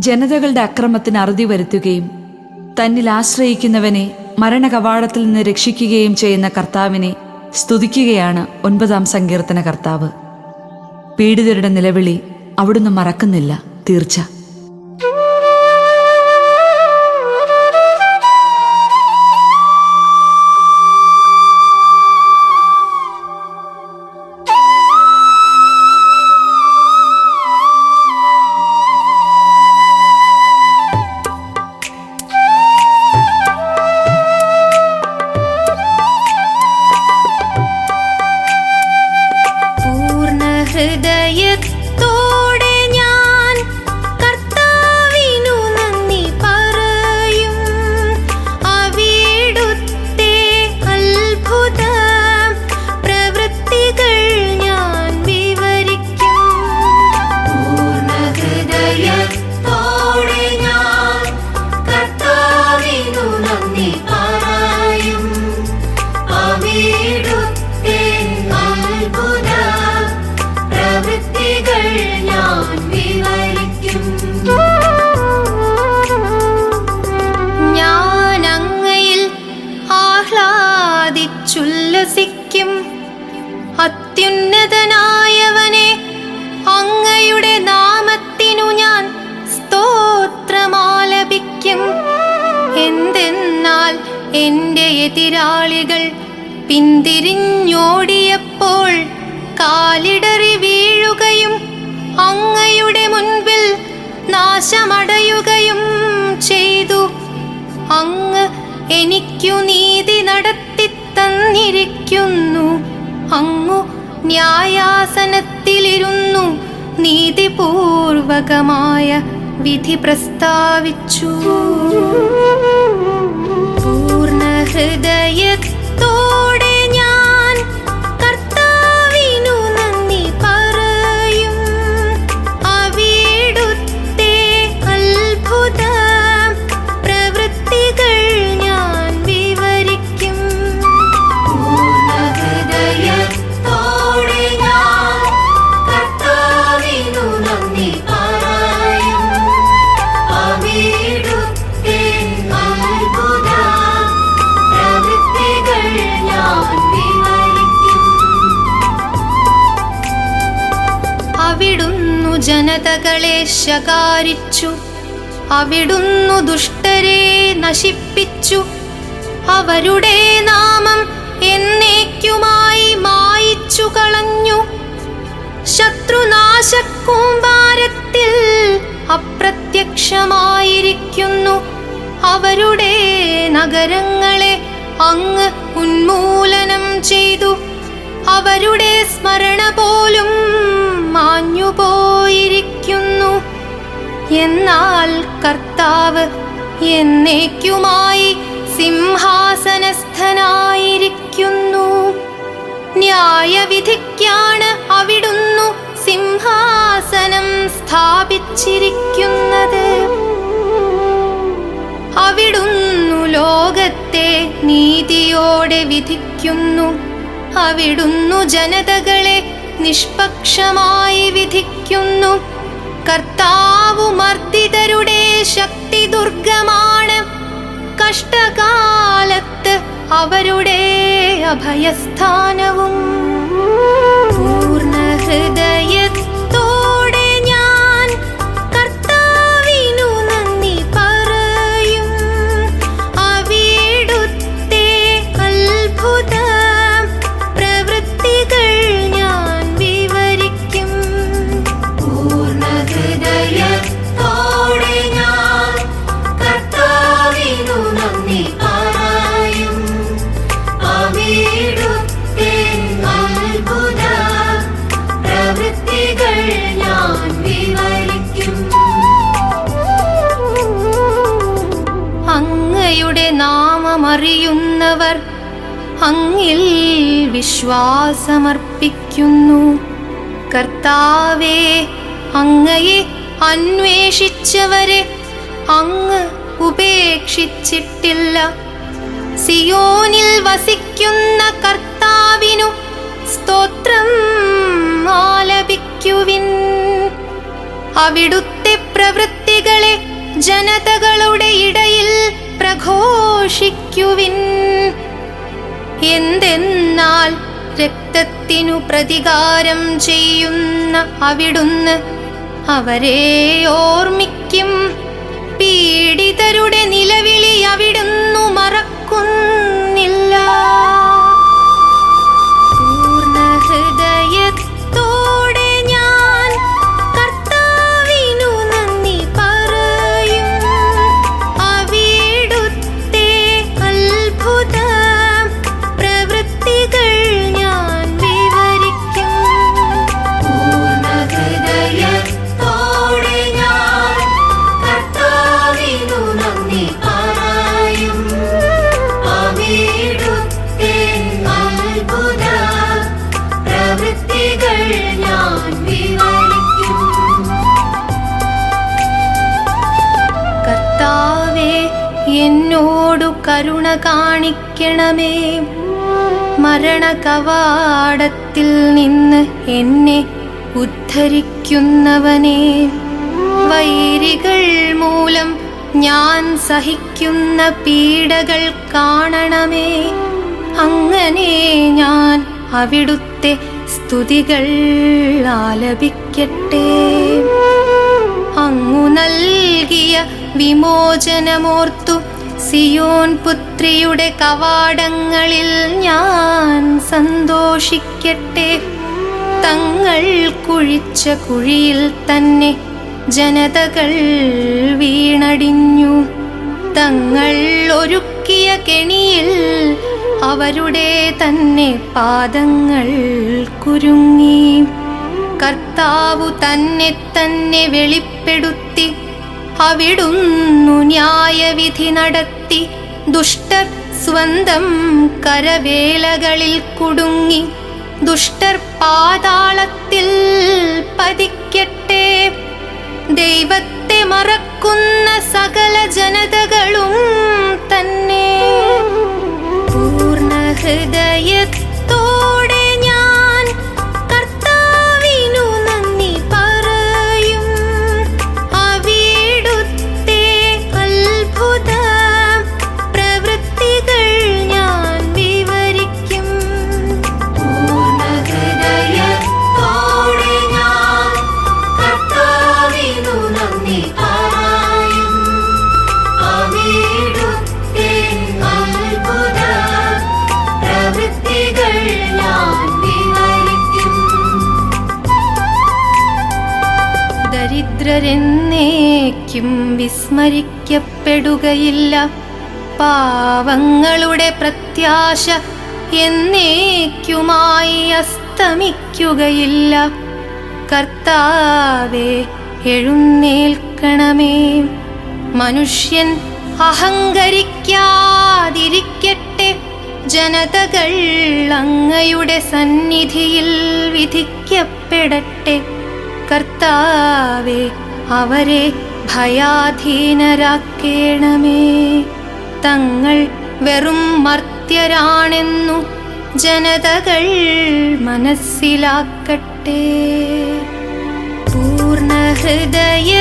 ജനതകളുടെ അക്രമത്തിന് അറുതി വരുത്തുകയും തന്നിൽ ആശ്രയിക്കുന്നവനെ മരണകവാടത്തിൽ നിന്ന് രക്ഷിക്കുകയും ചെയ്യുന്ന കർത്താവിനെ സ്തുതിക്കുകയാണ് 9-ാം സങ്കീർത്തന കർത്താവ്. പീഡിതരുടെ നിലവിളി അവിടുന്ന് മറക്കുന്നില്ല, തീർച്ച. ഹൃദയത്തോടെ ഞാൻ കർത്താവിനു നന്ദി പറയും. അവിടുത്തെ അത്ഭുത പ്രവൃത്തികൾ ഞാൻ വിവരിക്കും. പൂർണ്ണ ഹൃദയത്തോടെ ഞാൻ കർത്താവിനു നന്ദി പറയും. അവിടുത്തെ അത്ഭുത പ്രവൃത്തികൾ ഞാൻ വിവരിക്കും. ഞാൻ അങ്ങയിൽ ആഹ്ലാദിച്ചുല്ലസിക്കും. അത്യുന്നതനായവനെ, അങ്ങയുടെ നാമത്തിനു ഞാൻ സ്തോത്രമാലപിക്കും. എന്തെന്നാൽ എൻ്റെ എതിരാളികൾ പിന്തിരിഞ്ഞോടിയപ്പോൾ കാലിടറി വീഴുകയും അങ്ങയുടെ മുൻപിൽ നാശമടയുകയും ചെയ്തു. അങ്ങ് എനിക്കു നീതി നടത്തിത്തന്നിരിക്കുന്നു. അങ്ങു ന്യായാസനത്തിലിരുന്നു നീതിപൂർവകമായ വിധി പ്രസ്താവിച്ചു. പൂർണ്ണ ഹൃദയത്തോടെ ഞാൻ കർത്താവിനു നന്ദി പറയും. അവിടുത്തെ അത്ഭുത പ്രവൃത്തികൾ ഞാൻ വിവരിക്കും. പൂർണ്ണ ഹൃദയത്തോടെ ഞാൻ കർത്താവിനു നന്ദി പറയും. അവിടുത്തെ അത്ഭുത പ്രവൃത്തികൾ ഞാൻ വിവരിക്കും. അവിടുന്നു ജനതകളെ ശകാരിച്ചു. അവിടുന്നു ദുഷ്ടരെ നശിപ്പിച്ചു. അവരുടെ നാമം എന്നേക്കുമായി മായിച്ചു കളഞ്ഞു. ശത്രുനാശക്കൂമ്പാരത്തിൽ അപ്രത്യക്ഷമായിരിക്കുന്നു. അവരുടെ നഗരങ്ങളെ അങ്ങ് ഉന്മൂലനം ചെയ്തു. അവരുടെ സ്മരണ പോലും മാഞ്ഞുപോയിരിക്കുന്നു. എന്നാൽ കർത്താവ് എന്നേക്കുമായി സിംഹാസനസ്ഥനായിരിക്കുന്നു. ന്യായവിധിക്കാണ് അവിടുന്നു സിംഹാസനം സ്ഥാപിച്ചിരിക്കുന്നത്. അവിടുന്നു ലോകത്തെ നീതിയോടെ വിധിക്കുന്നു. അവിടുന്നു ജനതകളെ നിഷ്പക്ഷമായി വിധിക്കുന്നു. കർത്താവു മർദ്ദിതരുടെ ശക്തി ദുർഗമാണ്. കഷ്ടകാലത്ത് അവരുടെ അഭയസ്ഥാനവും. പൂർണ്ണ ഹൃദയത്തോടെ ഞാൻ കർത്താവിനു നന്ദി പറയും. അവിടുത്തെ അത്ഭുത പ്രവൃത്തികൾ ഞാൻ വിവരിക്കും. പൂർണ്ണ ഹൃദയത്തോടെ ഞാൻ കർത്താവിനു നന്ദി പറയും. അവിടുത്തെ അത്ഭുത പ്രവൃത്തികൾ ഞാൻ വിവരിക്കും. അങ്ങയുടെ നാമമറിയുന്നവർ അങ്ങിൽ വിശ്വാസമർപ്പിക്കുന്നു. കർത്താവേ, അങ്ങയെ അന്വേഷിച്ചവരെ അങ്ങ് ഉപേക്ഷിച്ചിട്ടില്ല. സിയോനിൽ വസിക്കുന്ന കർത്താവിനു സ്തോത്രം ആലപിക്കുവിൻ. അവിടുത്തെ പ്രവൃത്തികളെ ജനതകളുടെ ഇടയിൽ പ്രഘോഷിക്കുവിൻ. എന്തെന്നാൽ രക്തത്തിനു പ്രതികാരം ചെയ്യുന്ന അവിടുന്ന് അവരെ ഓർമ്മിക്കും. പീഡിതരുടെ നിലവിളി അവിടുന്നു മറക്കുന്നില്ല. പൂർണ്ണഹൃദയത്തോടെ ഞാൻ കർത്താവിനു നന്ദി പറയും. അവിടുത്തെ അത്ഭുത പ്രവൃത്തികൾ ഞാൻ വിവരിക്കും. പൂർണ്ണഹൃദയത്തോടെ ഞാൻ കർത്താവിനു നന്ദി പറയും. അവിടുത്തെ അത്ഭുത പ്രവൃത്തികൾ ഞാൻ വിവരിക്കും. കർത്താവേ, എന്നോടു കരുണ കാണിക്കണമേ. മരണകവാടത്തിൽ നിന്ന് എന്നെ ഉദ്ധരിക്കുന്നവനേ, വൈരികൾ മൂലം ഞാൻ സഹിക്കുന്ന പീഡകൾ കാണണമേ. അങ്ങനെ ഞാൻ അവിടുത്തെ സ്തുതികൾ ആലപിക്കട്ടെ. അങ്ങു നൽകിയ വിമോചനമോർത്തു സിയോൻ പുത്രിയുടെ കവാടങ്ങളിൽ ഞാൻ സന്തോഷിക്കട്ടെ. തങ്ങൾ കുഴിച്ച കുഴിയിൽ തന്നെ ജനതകൾ വീണടിഞ്ഞു. തങ്ങൾ ഒരുക്കിയ കെണിയിൽ അവരുടെ തന്നെ പാദങ്ങൾ കുരുങ്ങി. കർത്താവു തന്നെ തന്നെ വെളിപ്പെടുത്തി. അവിടുന്നു ന്യായവിധി നടത്തി. ദുഷ്ടർ സ്വന്തം കരവേലകളിൽ കുടുങ്ങി. ദുഷ്ടർ പാതാളത്തിൽ പതിക്കട്ടെ. ദൈവത്തെ മറക്കുന്ന സകല ജനതകളും തന്നെ. പൂർണ്ണഹൃദയത്തോടെ ഞാൻ കർത്താവിനു നന്ദി പറയും. അവിടുത്തെ അത്ഭുത പ്രവൃത്തികൾ ഞാൻ വിവരിക്കും. പൂർണ്ണഹൃദയത്തോടെ ഞാൻ കർത്താവിനു നന്ദി പറയും. അവിടുത്തെ അത്ഭുത പ്രവൃത്തികൾ ഞാൻ വിവരിക്കും. ദരിദ്രരെന്നേക്കും വിസ്മരിക്കപ്പെടുകയില്ല. പാവങ്ങളുടെ പ്രത്യാശ എന്നേക്കുമായി അസ്തമിക്കുകയില്ല. കർത്താവേ, എഴുന്നേൽക്കണമേ. മനുഷ്യൻ അഹങ്കരിക്കാതിരിക്കട്ടെ. ജനതകൾ അങ്ങയുടെ സന്നിധിയിൽ വിധിക്കപ്പെടട്ടെ. കർത്താവേ, അവരെ ഭയാധീനരാക്കേണമേ. തങ്ങൾ വെറും മർത്യരാണെന്നു ജനതകൾ മനസ്സിലാക്കട്ടെ. പൂർണ്ണഹൃദയ